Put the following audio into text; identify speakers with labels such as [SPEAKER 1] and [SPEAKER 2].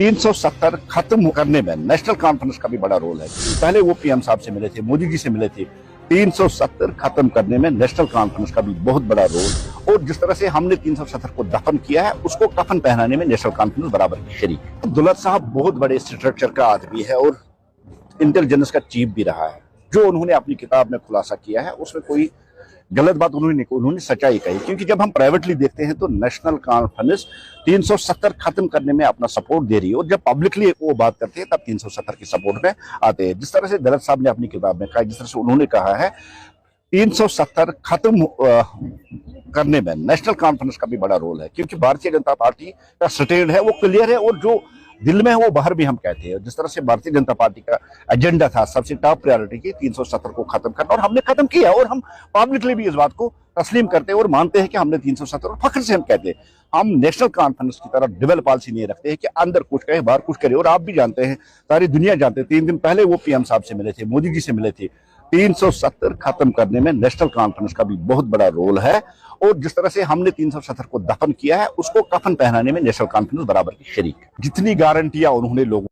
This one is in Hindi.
[SPEAKER 1] 370 खत्म करने में नेशनल कॉन्फ्रेंस का भी बड़ा रोल है। पहले वो पीएम साहब से मिले थे, मोदी जी से मिले थे। 370 खत्म करने में नेशनल कॉन्फ्रेंस का भी बहुत बड़ा रोल, और जिस तरह से हमने 370 को दफन किया है, उसको कफन पहनाने में नेशनल कॉन्फ्रेंस बराबर की शरीक है। दुलत साहब बहुत बड़े स्ट्रक्चर का आदमी है और इंटेलिजेंस का चीफ भी रहा है। जो उन्होंने अपनी किताब में खुलासा किया है उसमें कोई गलत बात उन्होंने सच्चाई कही, क्योंकि जब हम प्राइवेटली देखते हैं तो नेशनल कॉन्फ्रेंस 370 खत्म करने में अपना सपोर्ट दे रही है, और जब पब्लिकली वो बात करते हैं तब 370 की सपोर्ट में आते हैं। जिस तरह से दलत साहब ने अपनी किताब में कहा, जिस तरह से उन्होंने कहा है, 370 खत्म करने में नेशनल कॉन्फ्रेंस का भी बड़ा रोल है, क्योंकि भारतीय जनता पार्टी का स्टैंड है वो क्लियर है, और जो दिल में है वो बाहर भी हम कहते हैं। जिस तरह से भारतीय जनता पार्टी का एजेंडा था, सबसे टॉप प्रायोरिटी की 370 को खत्म करना, और हमने खत्म किया, और हम पब्लिकली भी इस बात को तस्लीम करते हैं और मानते हैं कि हमने 370, और फख्र से हम कहते हैं। हम नेशनल कॉन्फ्रेंस की तरफ डबल पॉलिसी नहीं रखते हैं कि अंदर कुछ कहे बाहर कुछ करे। और आप भी जानते हैं, सारी दुनिया जानते हैं, 3 दिन पहले वो पीएम साहब से मिले थे, मोदी जी से मिले थे। 370 खत्म करने में नेशनल कॉन्फ्रेंस का भी बहुत बड़ा रोल है, और जिस तरह से हमने 370 को दफन किया है, उसको कफन पहनाने में नेशनल कॉन्फ्रेंस बराबर की शरीक है। जितनी गारंटियां उन्होंने लोगों